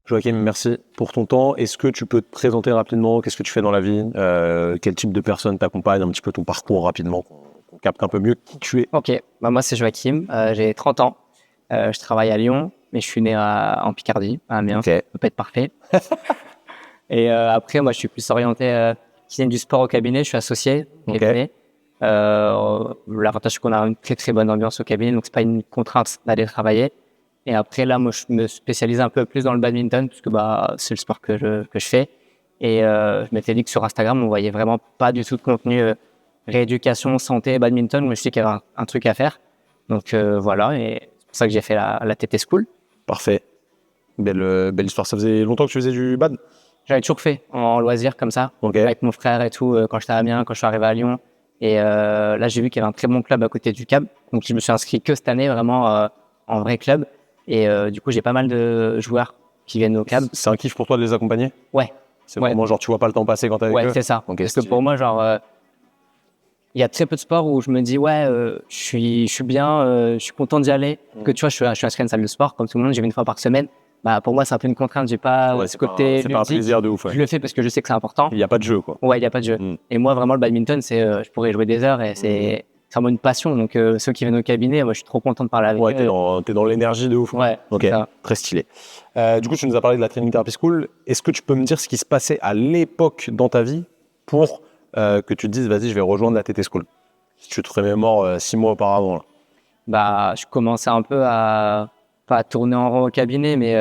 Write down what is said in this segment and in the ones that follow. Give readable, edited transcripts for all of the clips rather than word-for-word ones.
Joachim, merci pour ton temps. Est-ce que tu peux te présenter rapidement? Qu'est-ce que tu fais dans la vie? Quel type de personne t'accompagne? Un petit peu ton parcours rapidement, qu'on capte un peu mieux qui tu es. Ok, moi c'est Joachim, j'ai 30 ans, je travaille à Lyon, mais je suis né en Picardie, à Amiens, ça peut pas être parfait. Et après, moi je suis plus orienté kiné du sport au cabinet, je suis associé au cabinet. L'avantage c'est qu'on a une très très bonne ambiance au cabinet, donc c'est pas une contrainte d'aller travailler. Et après là, moi je me spécialise un peu plus dans le badminton, parce que c'est le sport que je fais. Et je m'étais dit que sur Instagram, on voyait vraiment pas du tout de contenu rééducation, santé, badminton. Moi je sais qu'il y avait un truc à faire. Donc voilà, et c'est pour ça que j'ai fait la TT School. Parfait. Belle histoire. Ça faisait longtemps que tu faisais du bad? J'avais toujours fait en loisir comme ça, avec mon frère et tout, quand j'étais à Amiens, quand je suis arrivé à Lyon. Et là, j'ai vu qu'il y avait un très bon club à côté du CAB. Donc, je me suis inscrit que cette année, vraiment en vrai club. Et du coup, j'ai pas mal de joueurs qui viennent au CAB. C'est un kiff pour toi de les accompagner? Ouais. C'est vraiment genre, tu vois pas le temps passer quand t'es avec eux? Ouais, c'est ça. Parce que pour moi, il y a très peu de sports où je me dis, je suis bien, je suis content d'y aller. Que tu vois, je suis inscrit à une salle de sport, comme tout le monde, j'y vais une fois par semaine. Pour moi, c'est un peu une contrainte. J'ai pas ce côté. C'est pas un plaisir de ouf. Je le fais parce que je sais que c'est important. Il n'y a pas de jeu, quoi. Ouais, il n'y a pas de jeu. Et moi, vraiment, le badminton, je pourrais jouer des heures et c'est vraiment une passion. Donc, ceux qui viennent au cabinet, moi, je suis trop content de parler avec eux. T'es dans l'énergie de ouf. Ouais. Ok, très stylé. Du coup, tu nous as parlé de la Training Therapy School. Est-ce que tu peux me dire ce qui se passait à l'époque dans ta vie pour que tu te dises, vas-y, je vais rejoindre la TT School? Si tu te remémores 6 mois auparavant, là. Je commençais un peu pas tourner en rond au cabinet, mais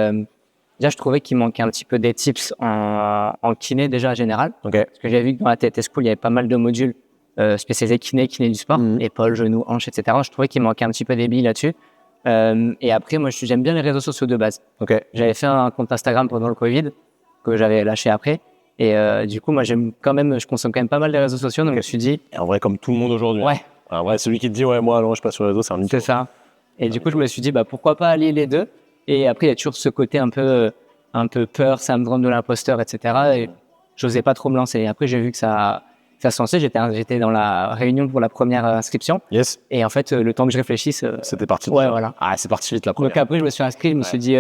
déjà, je trouvais qu'il manquait un petit peu des tips en kiné déjà en général. Parce que j'avais vu que dans la TT School, il y avait pas mal de modules spécialisés kiné du sport, épaules, genoux, hanches, etc. Je trouvais qu'il manquait un petit peu des billes là-dessus. Et après, moi, j'aime bien les réseaux sociaux de base. J'avais fait un compte Instagram pendant le Covid, que j'avais lâché après. Et du coup, moi, je consomme quand même pas mal les réseaux sociaux, donc je me suis dit... Et en vrai, comme tout le monde aujourd'hui. Ouais. En vrai, celui qui te dit, ouais, moi, non, je passe sur les réseaux, c'est un mytho. C'est ça. Et du coup, je me suis dit, pourquoi pas allier les deux? Et après, il y a toujours ce côté un peu peur, syndrome de l'imposteur, etc. Et j'osais pas trop me lancer. Et après, j'ai vu que ça se lançait. J'étais dans la réunion pour la première inscription. Yes. Et en fait, le temps que je réfléchisse... C'était parti. Ouais, voilà. Ah, c'est parti vite la première. Donc après, je me suis inscrit. Je me suis dit,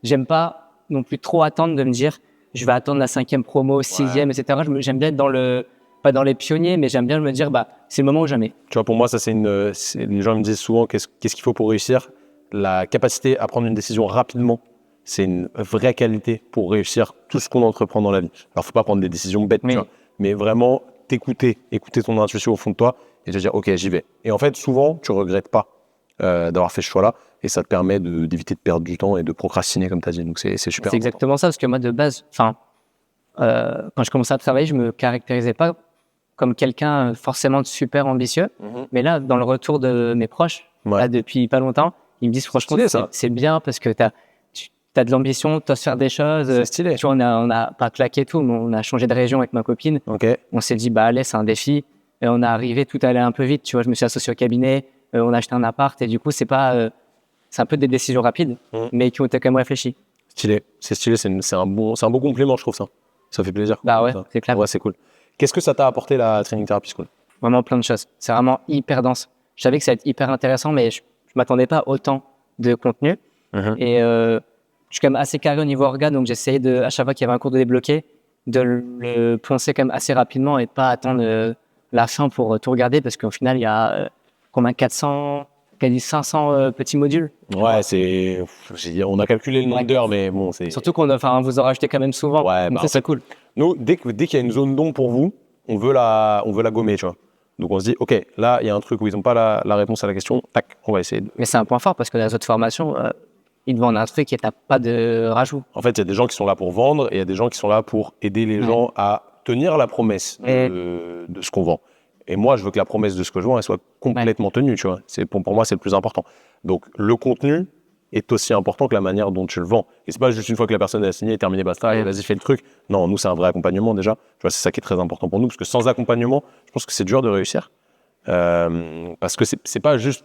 j'aime pas non plus trop attendre de me dire, je vais attendre la 5e promo, 6e, etc. J'aime bien être pas dans les pionniers, mais j'aime bien me dire, c'est le moment ou jamais. Tu vois, pour moi, ça, les gens me disent souvent, qu'est-ce qu'il faut pour réussir? La capacité à prendre une décision rapidement, c'est une vraie qualité pour réussir tout ce qu'on entreprend dans la vie. Alors, faut pas prendre des décisions bêtes, tu vois, mais vraiment écouter ton intuition au fond de toi et te dire, ok, j'y vais. Et en fait, souvent, tu regrettes pas d'avoir fait ce choix-là et ça te permet d'éviter de perdre du temps et de procrastiner, comme tu as dit. Donc, c'est super. C'est exactement ça, parce que moi, de base, quand je commençais à travailler, je me caractérisais pas comme quelqu'un forcément de super ambitieux. Mais là, dans le retour de mes proches, là, depuis pas longtemps, ils me disent franchement, c'est bien parce que t'as de l'ambition, t'oses faire des choses. C'est stylé. Tu vois, on a pas claqué tout, mais on a changé de région avec ma copine. On s'est dit, allez, c'est un défi. Et on est arrivé, tout allait un peu vite. Tu vois, je me suis associé au cabinet, on a acheté un appart. Et du coup, c'est un peu des décisions rapides, mais qui ont été quand même réfléchies. Stylé. C'est stylé. C'est un beau compliment, je trouve ça. Ça fait plaisir. Ouais, c'est clair. Ouais, c'est cool. Qu'est-ce que ça t'a apporté la Training Therapy School? Vraiment plein de choses. C'est vraiment hyper dense. Je savais que ça allait être hyper intéressant, mais je m'attendais pas autant de contenu. Et je suis quand même assez carré au niveau organe, donc j'essayais à chaque fois qu'il y avait un cours de débloqué, de le penser quand même assez rapidement et de pas attendre la fin pour tout regarder, parce qu'au final, il y a combien 400, quasi 500 petits modules. Ouais, on a calculé le nombre d'heures, mais bon, c'est... Surtout vous en rajoutez quand même souvent. Ouais, donc ça, c'est cool. Nous, dès qu'il y a une zone d'ombre pour vous, on veut la gommer, tu vois. Donc on se dit, ok, là, il y a un truc où ils n'ont pas la réponse à la question, tac, on va essayer. Mais c'est un point fort, parce que dans les autres formations, ils te vendent un truc et tu n'as pas de rajout. En fait, il y a des gens qui sont là pour vendre et il y a des gens qui sont là pour aider les gens à tenir la promesse de ce qu'on vend. Et moi, je veux que la promesse de ce que je vends, elle soit complètement tenue, tu vois. Pour moi, c'est le plus important. Donc, le contenu est aussi important que la manière dont tu le vends. Et c'est pas juste une fois que la personne a signé et terminé, basta, et vas-y, fais le truc. Non, nous, c'est un vrai accompagnement déjà. Tu vois, c'est ça qui est très important pour nous, parce que sans accompagnement, je pense que c'est dur de réussir. Parce que c'est pas juste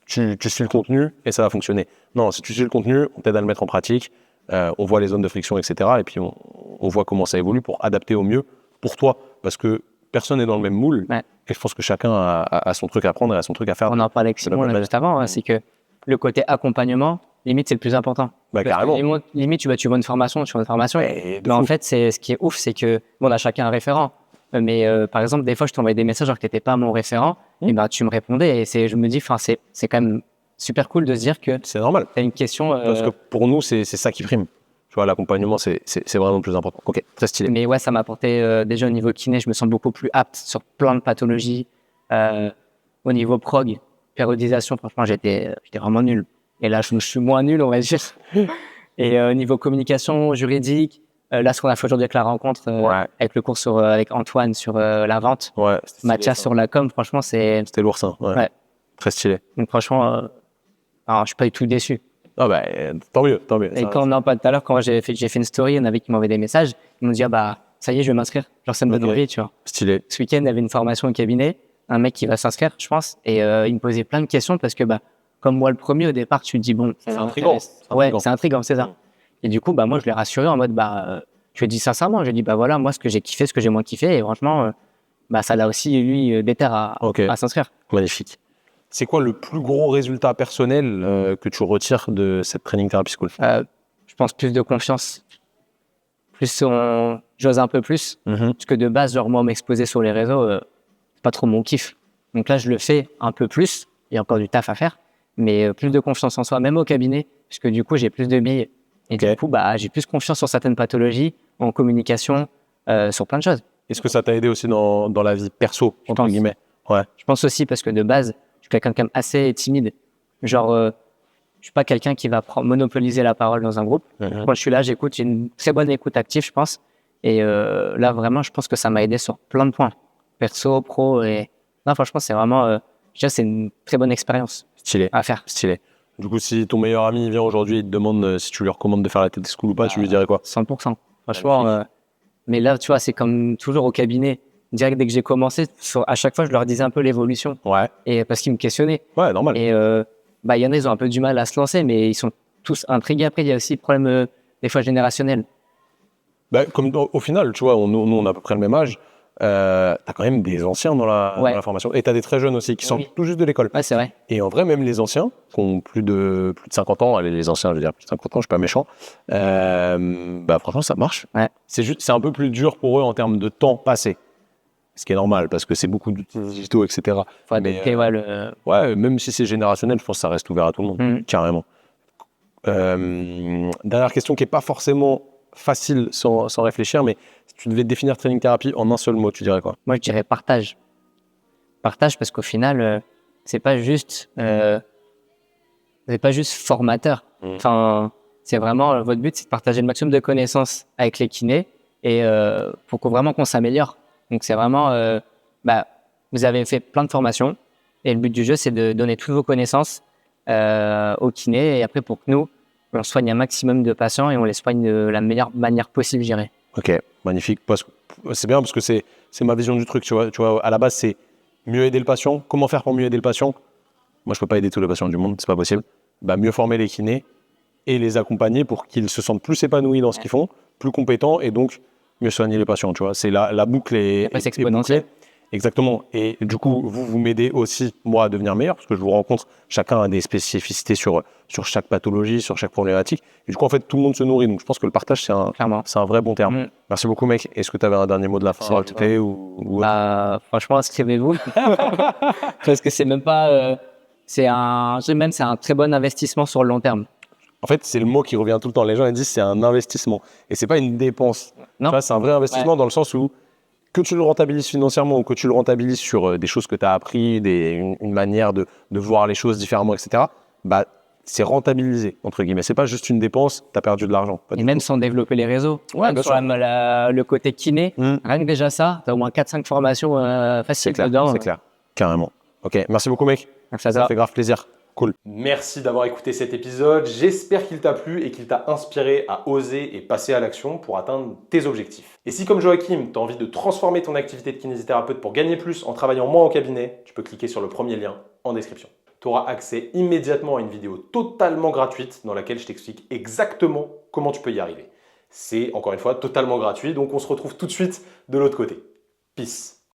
tu suis le contenu et ça va fonctionner. Non, si tu suis le contenu, on t'aide à le mettre en pratique, on voit les zones de friction, etc. Et puis on voit comment ça évolue pour adapter au mieux pour toi. Parce que personne n'est dans le même moule. Et je pense que chacun a son truc à prendre et a son truc à faire. On en parlait avec Simon juste avant, c'est que le côté accompagnement, limite, c'est le plus important. Bah, carrément. Limite, tu vois une formation sur une formation. Mais en fait, ce qui est ouf, c'est que on a chacun un référent. Mais par exemple, des fois, je t'envoyais des messages alors que t'étais pas mon référent, et ben tu me répondais. Et je me dis, enfin, c'est quand même super cool de se dire que c'est normal. T'as une question. Parce que pour nous, c'est ça qui prime. Tu vois, l'accompagnement, c'est vraiment le plus important. Ok, très stylé. Mais ouais, ça m'a apporté déjà au niveau kiné, je me sens beaucoup plus apte sur plein de pathologies. Au niveau prog, périodisation, franchement, j'étais vraiment nul. Et là, je suis moins nul, on va dire. Et au niveau communication juridique, là, ce qu'on a fait aujourd'hui avec la rencontre, avec le cours avec Antoine sur la vente, Mathias sur la com, franchement, c'était lourd ça. Ouais. Très stylé. Donc franchement, je suis pas du tout déçu. Ah bah, tant mieux. Et quand on en parle tout à l'heure, quand j'ai fait une story, il y en avait qui m'envoyaient des messages, ils m'ont dit, ah bah, ça y est, je vais m'inscrire. Genre, ça me donne envie, tu vois. Stylé. Ce week-end, il y avait une formation au cabinet, un mec qui va s'inscrire, je pense, et il me posait plein de questions parce que, bah, comme moi, le premier, au départ, tu te dis, bon, c'est intriguant. Ouais, c'est intriguant, c'est ça. Et du coup, bah, moi, je l'ai rassuré en mode, bah, je lui ai dit sincèrement, je lui ai dit, bah voilà, moi, ce que j'ai kiffé, ce que j'ai moins kiffé, et franchement, bah, ça l'a aussi, lui, déter à s'inscrire. Magnifique. C'est quoi le plus gros résultat personnel que tu retires de cette Training Therapy School? Je pense plus de confiance. J'ose un peu plus. Parce que de base, genre moi, m'exposer sur les réseaux, c'est pas trop mon kiff. Donc là, je le fais un peu plus. Il y a encore du taf à faire. Mais plus de confiance en soi, même au cabinet, puisque du coup, j'ai plus de billes. Et du coup, bah, j'ai plus confiance sur certaines pathologies, en communication, sur plein de choses. Est-ce que ça t'a aidé aussi dans la vie perso, entre guillemets? Ouais. Je pense aussi parce que de base, je suis quelqu'un quand même assez timide. Genre, je suis pas quelqu'un qui va monopoliser la parole dans un groupe. Quand je suis là, j'écoute, j'ai une très bonne écoute active, je pense. Et là, vraiment, je pense que ça m'a aidé sur plein de points. Perso, pro, et... Non, franchement, c'est vraiment... c'est une très bonne expérience à faire. Stylé. Du coup, si ton meilleur ami vient aujourd'hui et te demande si tu lui recommandes de faire la TED School ou pas, tu lui dirais quoi? 100%. Franchement, mais là, tu vois, c'est comme toujours au cabinet. Direct, dès que j'ai commencé, à chaque fois, je leur disais un peu l'évolution. Ouais. Et parce qu'ils me questionnaient. Ouais, normal. Et bah, il y en a, ils ont un peu du mal à se lancer, mais ils sont tous intrigués. Après, il y a aussi le problème, des fois, générationnel. Bah, comme au final, tu vois, nous, on a à peu près le même âge. T'as quand même des anciens dans la formation. Et t'as des très jeunes aussi qui sortent tout juste de l'école. Ouais, c'est vrai. Et en vrai, même les anciens, qui ont plus de 50 ans, allez, les anciens, je veux dire, plus de 50 ans, je suis pas méchant, bah, franchement, ça marche. Ouais. C'est un peu plus dur pour eux en termes de temps passé. Ce qui est normal, parce que c'est beaucoup de digitaux, etc. Faut adapter, ouais, même si c'est générationnel, je pense que ça reste ouvert à tout le monde, carrément. Dernière question qui n'est pas forcément facile sans réfléchir, mais si tu devais définir Training Therapy en un seul mot, tu dirais quoi? Moi, je dirais partage. Partage, parce qu'au final, c'est pas juste formateur. Enfin, c'est vraiment, votre but, c'est de partager le maximum de connaissances avec les kinés et pour vraiment qu'on s'améliore. Donc, c'est vraiment, vous avez fait plein de formations et le but du jeu, c'est de donner toutes vos connaissances aux kinés et après, pour que nous, on soigne un maximum de patients et on les soigne de la meilleure manière possible, je dirais. Ok, magnifique. C'est bien parce que c'est ma vision du truc. Tu vois, à la base, c'est mieux aider le patient. Comment faire pour mieux aider le patient? Moi, je peux pas aider tous les patients du monde, c'est pas possible. Bah, mieux former les kinés et les accompagner pour qu'ils se sentent plus épanouis dans ce qu'ils font, plus compétents et donc mieux soigner les patients. Tu vois, c'est la boucle est exponentielle. Exactement. Et du coup, vous m'aidez aussi, moi, à devenir meilleur, parce que je vous rencontre, chacun a des spécificités sur chaque pathologie, sur chaque problématique. Et du coup, en fait, tout le monde se nourrit. Donc, je pense que le partage, c'est un vrai bon terme. Merci beaucoup, mec. Est-ce que tu avais un dernier mot de la fin à rajouter ou... Franchement, inscrivez-vous. Parce que c'est même pas... c'est un très bon investissement sur le long terme. En fait, c'est le mot qui revient tout le temps. Les gens ils disent c'est un investissement. Et c'est pas une dépense. Non. Tu vois, c'est un vrai investissement dans le sens où que tu le rentabilises financièrement ou que tu le rentabilises sur des choses que tu as appris, une manière de voir les choses différemment, etc., bah, c'est rentabilisé, entre guillemets. C'est pas juste une dépense, tu as perdu de l'argent. Et même sans développer les réseaux. Ouais, bien sûr. Le côté kiné, rien que déjà ça, tu as au moins 4-5 formations faciles dedans. C'est clair, carrément. Ok, merci beaucoup, mec. Ça fait grave plaisir. Cool. Merci d'avoir écouté cet épisode. J'espère qu'il t'a plu et qu'il t'a inspiré à oser et passer à l'action pour atteindre tes objectifs. Et si, comme Joachim, tu as envie de transformer ton activité de kinésithérapeute pour gagner plus en travaillant moins en cabinet, tu peux cliquer sur le premier lien en description. Tu auras accès immédiatement à une vidéo totalement gratuite dans laquelle je t'explique exactement comment tu peux y arriver. C'est, encore une fois, totalement gratuit, donc on se retrouve tout de suite de l'autre côté. Peace.